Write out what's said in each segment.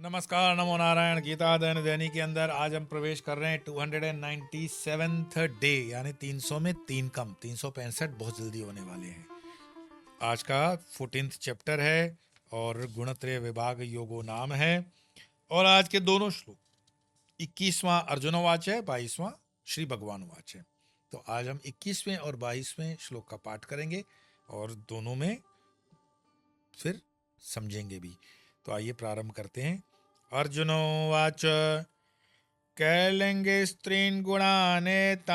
नमस्कार, नमो नारायण। गीता अध्ययन दैनी के अंदर आज हम प्रवेश कर रहे हैं 297th डे, यानी 300 में 3 कम 365 बहुत जल्दी होने वाले हैं। आज का 14th चैप्टर है और गुणत्रय विभाग योगो नाम है। और आज के दोनों श्लोक 21वां अर्जुन वाच है, 22वां श्री भगवान वाच है। तो आज हम 21वें और 22वें श्लोक का पाठ करेंगे और दोनों में फिर समझेंगे भी। तो आइए प्रारंभ करते हैं। अर्जुनोवाच कैलिंगे स्त्रीन् गुणानेतान्नतीतो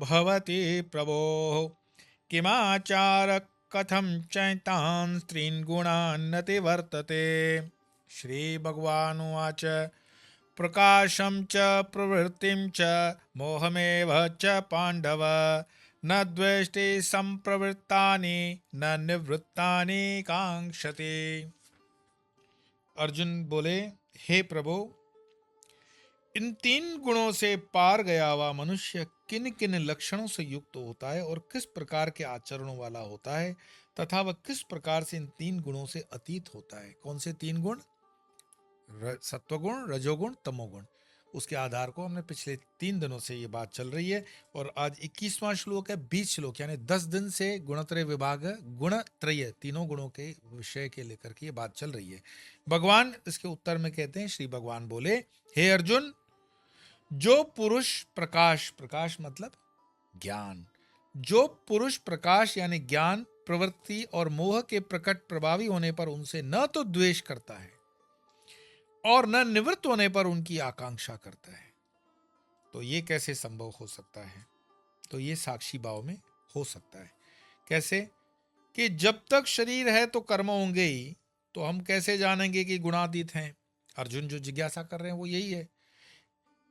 भवति प्रभो किमाचार कथं चैतान् स्त्रीन् गुणान्नति वर्तते। श्री भगवानुवाच प्रकाशं च प्रवृत्तिं च मोहमेव च पाण्डव न द्वेष्टि संप्रवृत्तानि न निवृत्तानि कांक्षति। अर्जुन बोले, हे प्रभु, इन 3 गुणों से पार गया हुआ मनुष्य किन किन लक्षणों से युक्त होता है और किस प्रकार के आचरणों वाला होता है, तथा वह किस प्रकार से इन 3 गुणों से अतीत होता है। कौन से 3 गुण? सत्वगुण, रजोगुण, तमोगुण। उसके आधार को हमने पिछले 3 दिनों से ये बात चल रही है और आज 21वां श्लोक है। 20 श्लोक यानी 10 दिन से गुणत्रय विभाग, गुणत्रय, तीनों गुणों के विषय के लेकर के ये बात चल रही है। भगवान इसके उत्तर में कहते हैं, श्री भगवान बोले, हे अर्जुन, जो पुरुष प्रकाश, प्रकाश मतलब ज्ञान, जो पुरुष प्रकाश यानी ज्ञान, प्रवृत्ति और मोह के प्रकट प्रभावी होने पर उनसे न तो द्वेष करता है और न निवृत्त होने पर उनकी आकांक्षा करता है, तो ये कैसे संभव हो सकता है? तो ये साक्षी भाव में हो सकता है। कैसे? कि जब तक शरीर है तो कर्म होंगे ही, तो हम कैसे जानेंगे कि गुणातीत हैं? अर्जुन जो जिज्ञासा कर रहे हैं वो यही है।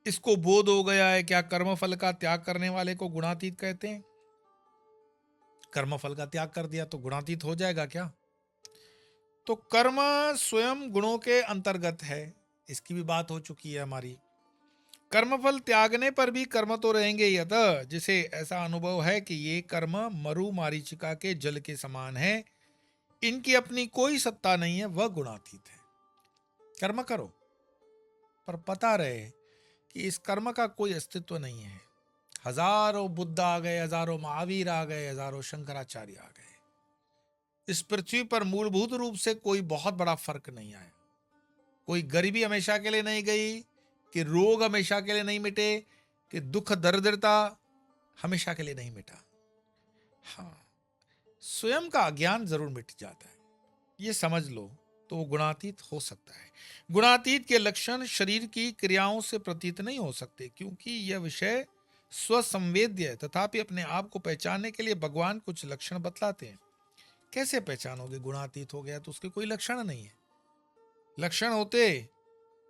इसको बोध हो गया है क्या कर्मफल का त्याग करने वाले को गुणातीत कहते हैं? कर्मफल का त्याग कर दिया तो गुणातीत हो जाएगा क्या? तो कर्म स्वयं गुणों के अंतर्गत है, इसकी भी बात हो चुकी है हमारी। कर्मफल त्यागने पर भी कर्म तो रहेंगे ही। अतः जिसे ऐसा अनुभव है कि ये कर्म मरु मारीचिका के जल के समान है, इनकी अपनी कोई सत्ता नहीं है, वह गुणातीत है। कर्म करो पर पता रहे कि इस कर्म का कोई अस्तित्व नहीं है। हजारों बुद्ध आ गए, हजारों महावीर आ गए, हजारों शंकराचार्य आ गए, इस पृथ्वी पर मूलभूत रूप से कोई बहुत बड़ा फर्क नहीं आया। कोई गरीबी हमेशा के लिए नहीं गई, कि रोग हमेशा के लिए नहीं मिटे, कि दुख दरिद्रता हमेशा के लिए नहीं मिटा। हाँ, स्वयं का अज्ञान जरूर मिट जाता है, ये समझ लो, तो वो गुणातीत हो सकता है। गुणातीत के लक्षण शरीर की क्रियाओं से प्रतीत नहीं हो सकते, क्योंकि यह विषय स्वसंवेद्य है। तथापि अपने आप को पहचानने के लिए भगवान कुछ लक्षण बतलाते हैं। कैसे पहचानोगे गुणातीत हो गया? तो उसके कोई लक्षण नहीं है। लक्षण होते,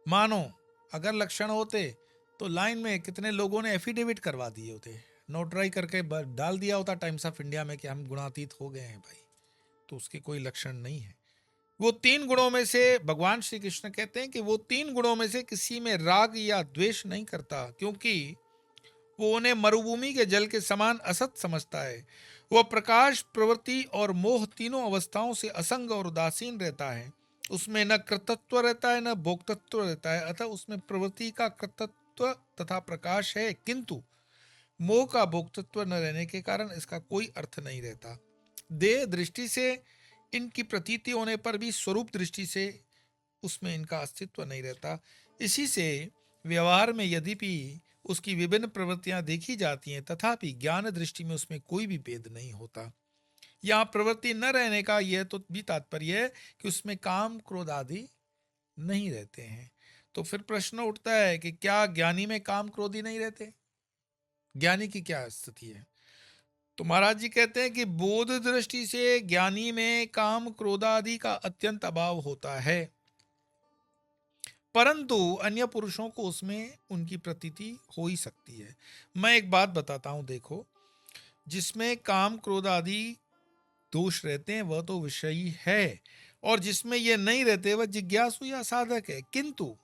मानो अगर लक्षण होते तो लाइन में कितने लोगों ने एफिडेविट करवा दिए होते, नोटराई करके डाल दिया होता टाइम्स ऑफ इंडिया में कि हम गुणातीत हो गए हैं भाई। तो उसके कोई लक्षण नहीं है। वो 3 गुणों में से, भगवान श्री कृष्ण कहते हैं कि वो 3 गुणों में से किसी में राग या द्वेष नहीं करता, क्योंकि वो उन्हें मरुभूमि के जल के समान असत समझता है। वह प्रकाश, प्रवृत्ति और मोह तीनों अवस्थाओं से असंग और उदासीन रहता है। उसमें न कृतत्व रहता है न भोक्तत्व रहता है। अतः उसमें प्रवृत्ति का कृतत्व तथा प्रकाश है, किंतु मोह का भोक्तत्व न रहने के कारण इसका कोई अर्थ नहीं रहता। देह दृष्टि से इनकी प्रतीति होने पर भी स्वरूप दृष्टि से उसमें इनका अस्तित्व नहीं रहता। इसी से व्यवहार में यद्यपि उसकी विभिन्न प्रवृत्तियां देखी जाती हैं, तथापि ज्ञान दृष्टि में उसमें कोई भी भेद नहीं होता। यहाँ प्रवृत्ति न रहने का यह तो भी तात्पर्य है कि उसमें काम क्रोध आदि नहीं रहते हैं। तो फिर प्रश्न उठता है कि क्या ज्ञानी में काम क्रोधी नहीं रहते? ज्ञानी की क्या स्थिति है? तो महाराज जी कहते हैं कि बोध दृष्टि से ज्ञानी में काम क्रोधादि का अत्यंत अभाव होता है, परंतु अन्य पुरुषों को उसमें उनकी प्रतीति हो ही सकती है। मैं एक बात बताता हूं, देखो, जिसमें काम क्रोध आदि दोष रहते हैं वह तो विषयी है, और जिसमें ये नहीं रहते वह जिज्ञासु या साधक है। किंतु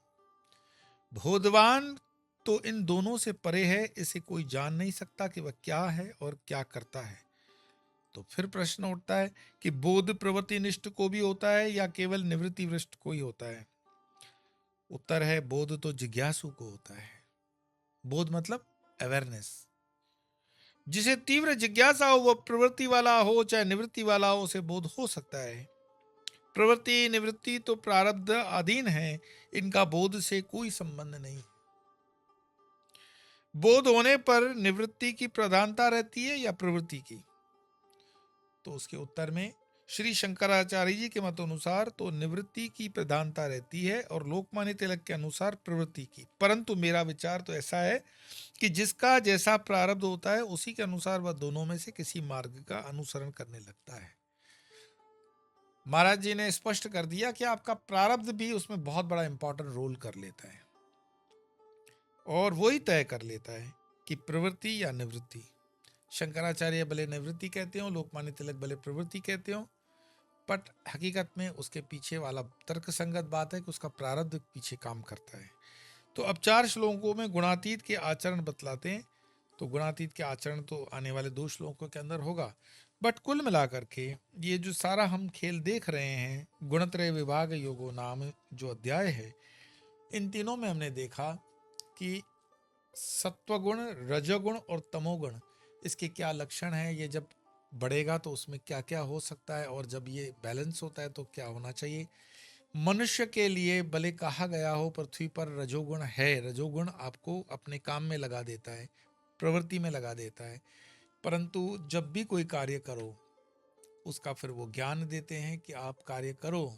बोधवान तो इन दोनों से परे है, इसे कोई जान नहीं सकता कि वह क्या है और क्या करता है। तो फिर प्रश्न उठता है कि बोध प्रवृत्ति निष्ठ को भी होता है या केवल निवृत्ति निष्ठ को ही होता है? उत्तर है बोध तो जिज्ञासु को होता है। बोध मतलब अवेयरनेस। जिसे तीव्र जिज्ञासा हो वह प्रवृत्ति वाला हो चाहे निवृत्ति वाला हो, उसे बोध हो सकता है। प्रवृत्ति निवृत्ति तो प्रारब्ध अधीन है, इनका बोध से कोई संबंध नहीं। बोध होने पर निवृत्ति की प्रधानता रहती है या प्रवृत्ति की? तो उसके उत्तर में श्री शंकराचार्य जी के मत अनुसार तो निवृत्ति की प्रधानता रहती है और लोकमान्य तिलक के अनुसार प्रवृत्ति की। परंतु मेरा विचार तो ऐसा है कि जिसका जैसा प्रारब्ध होता है उसी के अनुसार वह दोनों में से किसी मार्ग का अनुसरण करने लगता है। महाराज जी ने स्पष्ट कर दिया कि आपका प्रारब्ध भी उसमें बहुत बड़ा इंपॉर्टेंट रोल कर लेता है और वही तय कर लेता है कि प्रवृत्ति या निवृत्ति। शंकराचार्य भले निवृत्ति कहते हो, लोकमान्य तिलक भले प्रवृत्ति कहते हो, बट हकीकत में उसके पीछे वाला तर्क संगत बात है कि उसका प्रारब्ध पीछे काम करता है। तो अब 4 श्लोकों में गुणातीत के आचरण बतलाते हैं। तो गुणातीत के आचरण तो आने वाले 2 श्लोकों के अंदर होगा, बट कुल मिलाकर के ये जो सारा हम खेल देख रहे हैं, गुणत्रय विभाग योगो नाम जो अध्याय है, इन तीनों में हमने देखा कि सत्वगुण, रजोगुण और तमोगुण, इसके क्या लक्षण है, ये जब बढ़ेगा तो उसमें क्या क्या हो सकता है, और जब ये बैलेंस होता है तो क्या होना चाहिए। मनुष्य के लिए भले कहा गया हो पृथ्वी पर रजोगुण है, रजोगुण आपको अपने काम में लगा देता है, प्रवृत्ति में लगा देता है, परंतु जब भी कोई कार्य करो उसका फिर वो ज्ञान देते हैं कि आप कार्य करो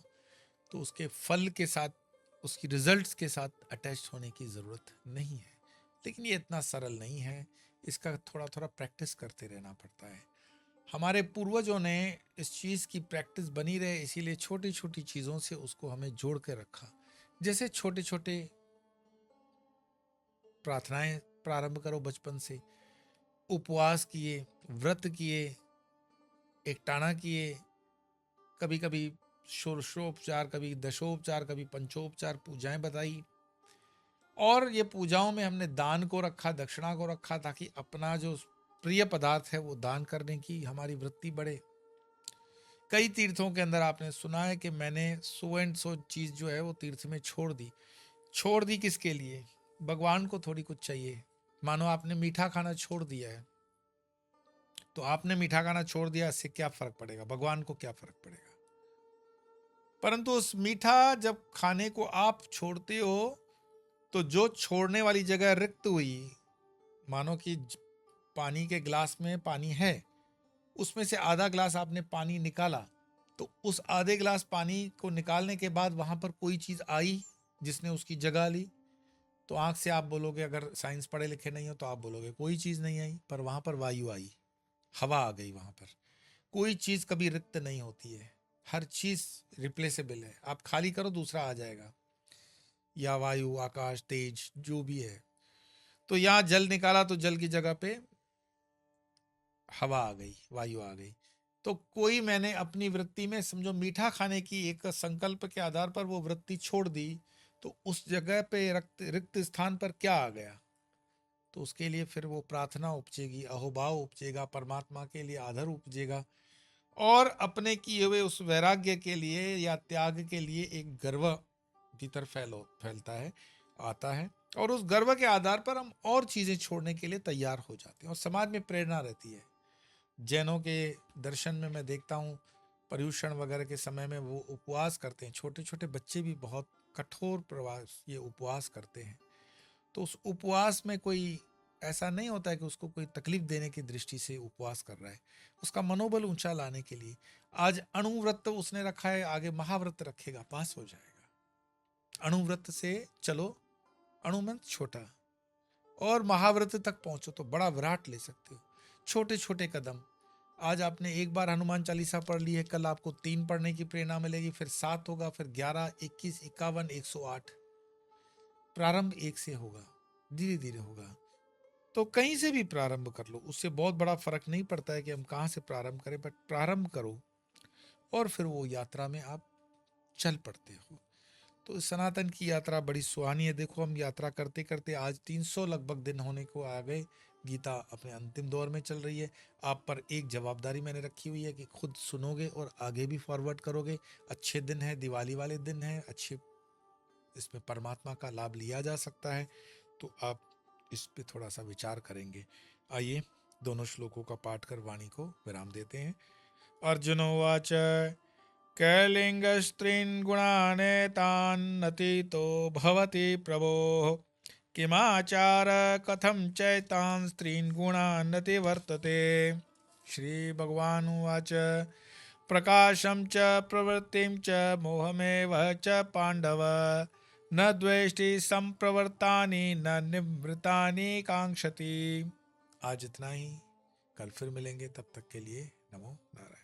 तो उसके फल के साथ, उसकी रिजल्ट्स के साथ अटैच होने की ज़रूरत नहीं है। लेकिन ये इतना सरल नहीं है, इसका थोड़ा थोड़ा प्रैक्टिस करते रहना पड़ता है। हमारे पूर्वजों ने इस चीज़ की प्रैक्टिस बनी रहे, इसीलिए छोटी छोटी चीज़ों से उसको हमें जोड़ के रखा। जैसे छोटे छोटे प्रार्थनाएं प्रारंभ करो बचपन से, उपवास किए, व्रत किए, एकटाना किए, कभी कभी षोडशोपचार, कभी दशोपचार, कभी पंचोपचार पूजाएं बताई, और ये पूजाओं में हमने दान को रखा, दक्षिणा को रखा, ताकि अपना जो प्रिय पदार्थ है वो दान करने की हमारी वृत्ति बढ़े। कई तीर्थों के अंदर आपने सुना है कि मैंने सो एंड सो चीज़ जो है वो तीर्थ में छोड़ दी किसके लिए? भगवान को थोड़ी कुछ चाहिए। मानो आपने मीठा खाना छोड़ दिया है, तो आपने मीठा खाना छोड़ दिया, इससे क्या फर्क पड़ेगा? भगवान को क्या फर्क पड़ेगा? परंतु उस मीठा जब खाने को आप छोड़ते हो तो जो छोड़ने वाली जगह रिक्त हुई, मानो कि पानी के गिलास में पानी है, उसमें से आधा गिलास आपने पानी निकाला, तो उस आधे गिलास पानी को निकालने के बाद वहां पर कोई चीज आई जिसने उसकी जगह ली, तो आंख से आप बोलोगे, अगर साइंस पढ़े लिखे नहीं हो तो आप बोलोगे कोई चीज नहीं आई, पर वहां पर वायु आई, हवा आ गई। वहां पर कोई चीज कभी रिक्त नहीं होती है, हर चीज रिप्लेसेबल है। आप खाली करो दूसरा आ जाएगा, या वायु, आकाश, तेज, जो भी है। तो यहाँ जल निकाला तो जल की जगह पे हवा आ गई, वायु आ गई। तो कोई मैंने अपनी वृत्ति में समझो मीठा खाने की एक संकल्प के आधार पर वो वृत्ति छोड़ दी, तो उस जगह पे रिक्त स्थान पर क्या आ गया? तो उसके लिए फिर वो प्रार्थना उपजेगी, अहोभाव उपजेगा, परमात्मा के लिए आदर उपजेगा, और अपने किए हुए उस वैराग्य के लिए या त्याग के लिए एक गर्व भीतर फैलता है, आता है, और उस गर्व के आधार पर हम और चीजें छोड़ने के लिए तैयार हो जाते हैं और समाज में प्रेरणा रहती है। जैनों के दर्शन में मैं देखता हूँ, पर्युषण वगैरह के समय में वो उपवास करते हैं, छोटे छोटे बच्चे भी बहुत कठोर प्रवास ये उपवास करते हैं। तो उस उपवास में कोई ऐसा नहीं होता है कि उसको कोई तकलीफ देने की दृष्टि से उपवास कर रहा है, उसका मनोबल ऊंचा लाने के लिए। आज अणुव्रत उसने रखा है, आगे महाव्रत रखेगा, पास हो जाएगा। अणुव्रत से चलो, अणु में छोटा, और महाव्रत तक पहुंचो तो बड़ा विराट ले सकते हो। छोटे छोटे कदम, आज आपने एक बार हनुमान चालीसा पढ़ ली है, कल आपको 3 पढ़ने की प्रेरणा मिलेगी, फिर 7 होगा, फिर 11, 21, 51, 108। प्रारंभ 1 से होगा, धीरे धीरे होगा। तो कहीं से भी प्रारंभ कर लो, उससे बहुत बड़ा फर्क नहीं पड़ता है कि हम कहाँ से प्रारंभ करें, बट प्रारंभ करो और फिर वो यात्रा में आप चल पड़ते हो। तो इस सनातन की यात्रा बड़ी सुहानी है। देखो हम यात्रा करते करते आज 300 लगभग दिन होने को आ गए, गीता अपने अंतिम दौर में चल रही है। आप पर एक जवाबदारी मैंने रखी हुई है कि खुद सुनोगे और आगे भी फॉरवर्ड करोगे। अच्छे दिन है, दिवाली वाले दिन है, अच्छे इसमें परमात्मा का लाभ लिया जा सकता है, तो आप इस पे थोड़ा सा विचार करेंगे। आइए दोनों श्लोकों का पाठ कर वाणी को विराम देते हैं। अर्जुनोवाच कैलिङ्गस्त्रीन् गुणानेतान्नतीतो भवति प्रभो किमाचार कथं चैतान् स्त्रीन् गुणान्नति वर्तते। श्री भगवान उवाच प्रकाशं च प्रवृत्तिं च मोहमेव च पाण्डव न द्वेष्टि संप्रवृत्तानि न निवृत्तानि कांक्षति। आज इतना ही, कल फिर मिलेंगे, तब तक के लिए नमो नारायण।